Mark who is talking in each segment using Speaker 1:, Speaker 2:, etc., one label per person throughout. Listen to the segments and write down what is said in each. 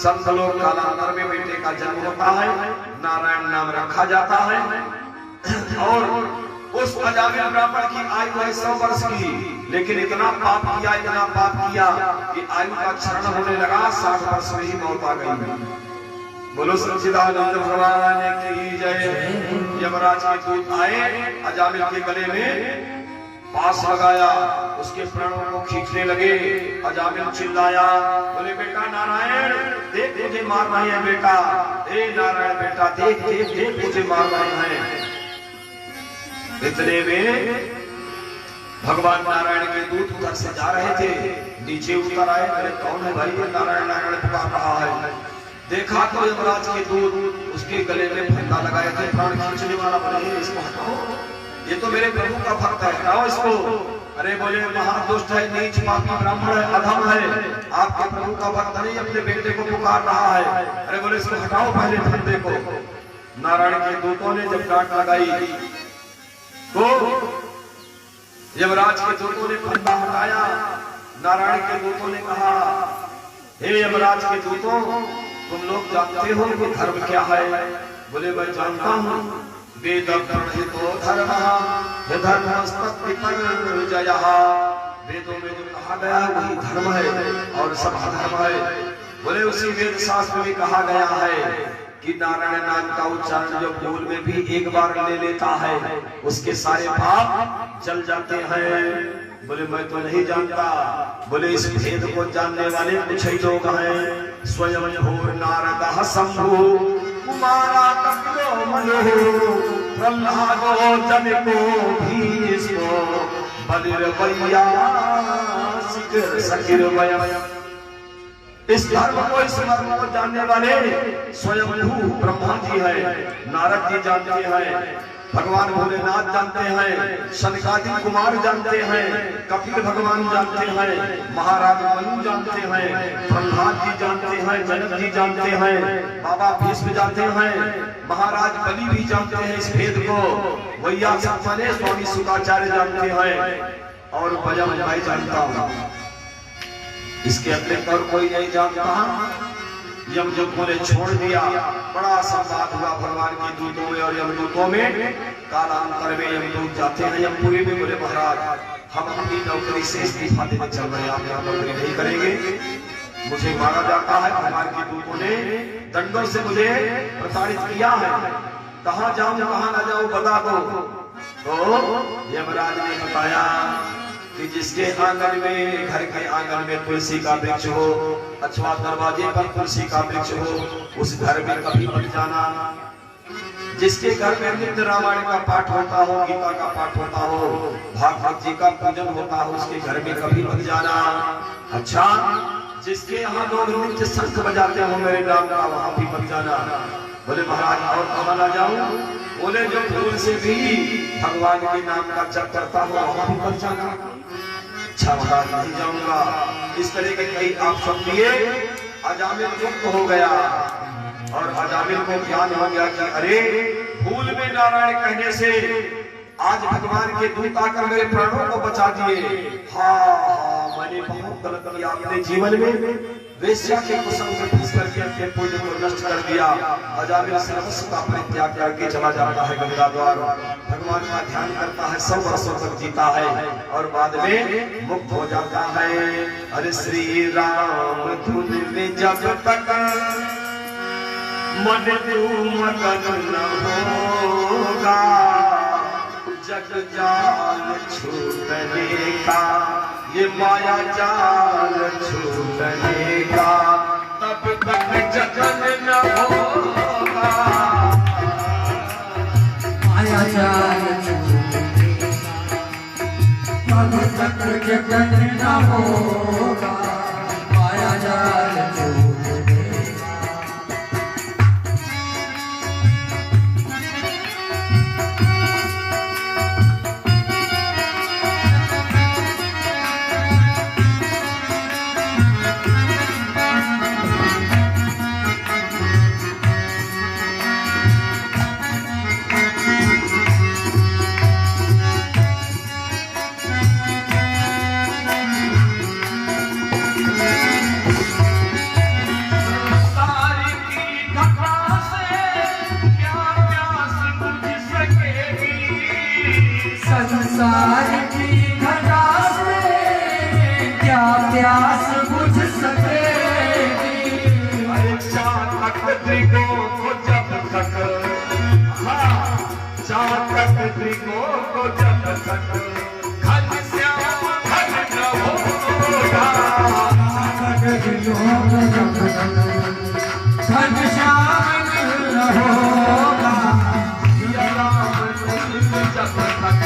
Speaker 1: संत लोग कालांतर में बेटे का जन्म होता है, नारायण नाम रखा जाता है। और उस अजामिल ब्राह्मण की आयु है 100 वर्ष की, लेकिन इतना पाप किया कि आयु का क्षरण होने लगा, 60 वर्ष में ही मौत आ गई। बोलो सच्चिदानंद भगवान की जय। यमराज के दूत आए, अजामिल के गले में पास लगाया, उसके प्राणों को खींचने लगे। अजामिल चिल्लाया, बोले बेटा नारायण देख मुझे मार रहे हैं बेटा, हे नारायण बेटा देख देख देख मुझे मार रहे हैं। इतने में भगवान नारायण के दूत उधर से जा रहे थे, नीचे उतर आए। अरे कौन है भाई, नारायण नारायण पुकार रहा है। देखा तो यमराज के दूत उसके गले में फंदा लगाए थे, प्राण खींचने वाला बने, इसको हटाओ, ये तो मेरे प्रभु का भक्त है, हटाओ इसको। अरे बोले महादुष्ट है, नीच पापी ब्राह्मण है, अधम है, आपके प्रभु का भक्त नहीं, अपने बेटे को पुकार रहा है। अरे बोले इसको हटाओ पहले फंदे को। नारायण के दूतों ने जब डांट लगाई तो यमराज के दूतों ने फंदा हटाया। नारायण के दूतों ने कहा, हे यमराज के दूतों तुम लोग जानते हो कि धर्म क्या है? बोले मैं जानता हूँ, वेद प्रणीतो धर्मः यधर्मस्तस्य परिजयः। वेदों में जो कहा गया वही धर्म है और सब अधर्म है। बोले उसी वेद शास्त्र में कहा गया है कि नारायण नाम का उच्चारण जो भूल में भी एक बार ले लेता है उसके सारे पाप जल जाते हैं। बोले मैं तो नहीं जानता। बोले इस भेद को जानने वाले कुछ ही लोग हैं, स्वयं भूर नारद शंभु कुमारा कपिलो मनो प्रह्लादो जनको भीष्मो बलिर्वैया सकिर वयम। इस धर्म को, इस मर्म को जानने वाले स्वयं ब्रह्मा जी है, नारद जी जानते हैं, भगवान भोलेनाथ जानते हैं, शनकादि कुमार जानते हैं, कपिल भगवान जानते हैं, महाराज मनु जानते हैं, प्रह्लाद जी जानते हैं, जनक जी जानते हैं, बाबा भीष्म जानते हैं, महाराज बलि भी जानते हैं इस भेद को, वैया माने स्वामी शुकाचार्य जानते हैं, और वयम मैं जानता हूँ। इसके अतिरिक्त और कोई नहीं जानता। यमदूतों ने छोड़ दिया, बड़ा संवाद हुआ भगवान के दूतों में और यमदूतों में। कालांतर में यमदूत जाते हैं यमपुरी में, बोले महाराज हम अपनी नौकरी से इस्तीफा देने चल रहे हैं, आप यहाँ नौकरी नहीं करेंगे, मुझे मारा जाता है। भगवान के दूतों ने दंडों से मुझे प्रताड़ित किया है, कहाँ जाऊं कहाँ ना जाऊं बता दो। तो यमराज ने बताया कि जिसके आंगन में, घर के आंगन में तुलसी का वृक्ष हो अथवा दरवाजे पर तुलसी का वृक्ष हो, उस घर में कभी मत जाना। जिसके घर में नित्य रामायण का पाठ होता हो, गीता का पाठ होता हो, भागवत जी का पूजन होता हो, उसके घर में कभी मत जाना। अच्छा, जिसके यहाँ लोग नित्य शंख बजाते हो मेरे नाम का, वहां भी मत जाना। बोले महाराज और कहाँ ना जाऊं? बोले जो भूल से भी भगवान के नाम का जप करता हो वहां भी मत जाना। अच्छा महाराज नहीं जाऊंगा। इस तरह के कई आप सब दिए। अजामिल मुक्त हो गया और अजामिल को ज्ञान हो गया कि अरे भूल में नारायण कहने से आज भगवान के दूत आकर मेरे प्राणों को बचा दिए। हाँ मैंने बहुत गलत किया अपने जीवन में, वेश्या के कुसंग से फंस करके अपने पुण्य को नष्ट कर दिया। अजामिल सर्वस्व का परित्याग करके चला जाता है गंगा द्वार, भगवान का ध्यान करता है, 100 वर्षों तक जीता है और बाद में मुक्त हो जाता है। अरे श्री राम धुन में जब तक मन मगन न होगा, जग जाल छूटने का, ये माया जाल छूटने का, तब तक जगन न होगा। माया जाल छूटने का, तब तक जगन न होगा। माया जाल छूटने का।
Speaker 2: संसार की घटा से क्या प्यास बुझ सकेगी।
Speaker 1: चातक को जब तक, हाँ चातक को जब तक घनश्याम घन न होगा,
Speaker 2: घनश्याम न होगा।
Speaker 1: सिया राम जब तक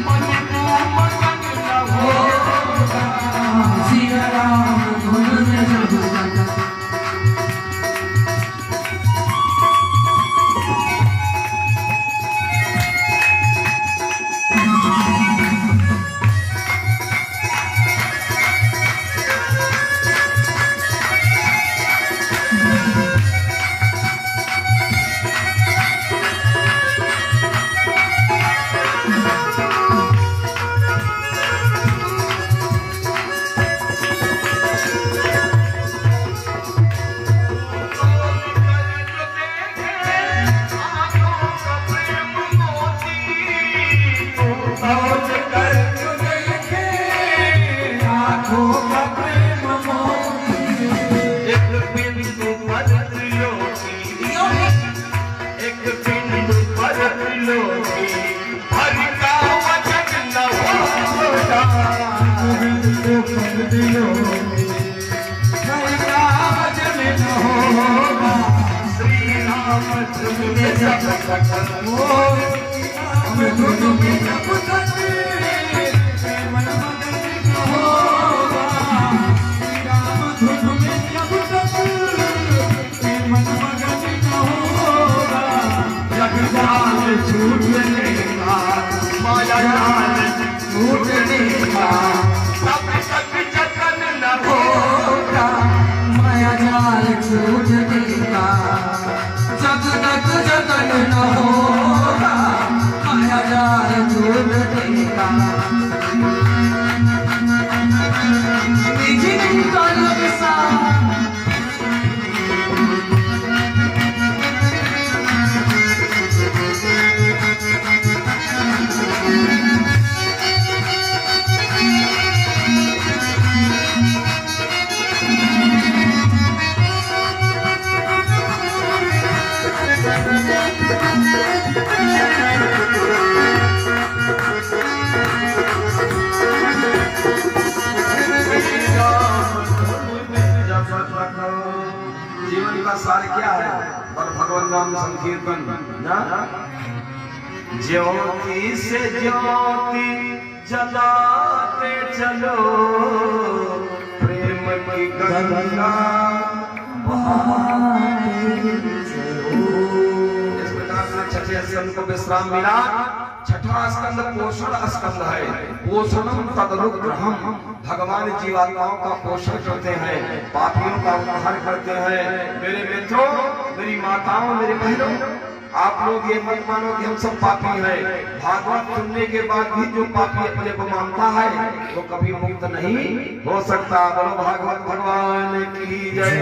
Speaker 1: मन को मगन न होगा,
Speaker 2: सिया राम धुन जब तक।
Speaker 1: माया जाल छूटने का तब तक जतन न होगा,
Speaker 2: माया जाल छूटने का जब तक जतन न होगा, माया जाल छूटने का। बिजली का लबसा
Speaker 1: जीवन का सार क्या है? और भगवान नाम संकीर्तन ना, ज्योति से ज्योति जलाते चलो, प्रेम की गंगा इस प्रकार से छठे स्कंद को विश्राम मिला। छठा स्कंद पोषण स्कंद है। पोषणम तदनुग्रहम, भगवान जीवात्माओं का पोषण करते हैं, पापियों का उद्धार करते हैं। मेरे मित्रों, मेरी माताओं, मेरे बहनों, आप लोग ये मत मानो कि हम सब पापी हैं। भागवत सुनने के बाद भी जो पापी अपने को मानता है वो कभी मुक्त नहीं हो सकता। बोलो भागवत भगवान की जय।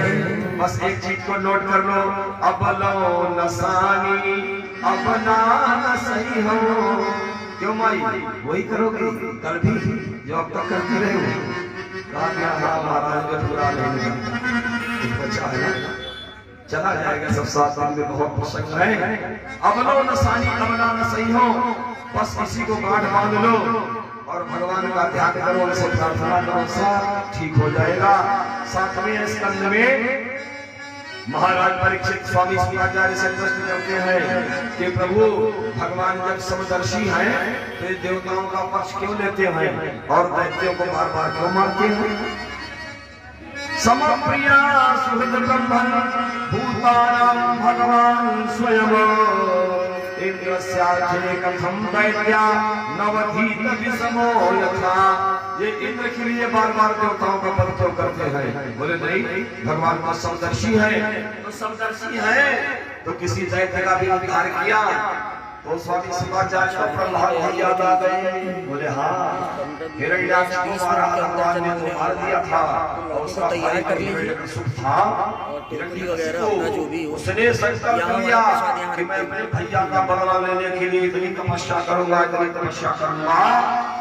Speaker 1: बस एक चीज को नोट कर लो, अब लो नसानी अब ना सही हो। क्यों माई? वही करोगे कल भी जो अब तक करते रहे हो। महाराज का पूरा नहीं बचा है, चला जाएगा सब साथ में, बहुत प्रसंग है। अब लो नसानी अब ना सही हो, बस इसी को गांठ बांध लो और भगवान का ध्यान करो, उनसे प्रार्थना करो, सब ठीक हो जाएगा। सातवें स्कंद में महाराज परीक्षित स्वामी शुक्राचार्य से प्रश्न करते हैं कि प्रभु भगवान जब समदर्शी हैं तो ये देवताओं का पक्ष क्यों लेते हैं और दैत्यों को बार बार क्यों मारते हैं? समप्रिया सुहृद ब्रह्मन् भूतानां भगवान स्वयं, इंद्रस्यार्थे कथम दैत्या नवधीत विषमो यथा। ये इंद्र के लिए बार बार देवताओं का पद क्यों करते हैं? बोले नहीं, भगवान तो समदर्शी है, तो समदर्शी है तो किसी दैत्य का भी उद्धार किया। तो स्वामी शिवाचार्य को प्रहलाद जी याद आ गए। बोले हाँ, हिरण्याक्ष को मारा भगवान ने तो मार दिया था और उसका तैयार कर लीजिए सुख था।
Speaker 3: वगैरह अपना जो भी हो,
Speaker 1: उसने संकल्प लिया कि मैं अपने भैया का बदला लेने के लिए इतनी तपस्या करूंगा, इतनी तपस्या करूंगा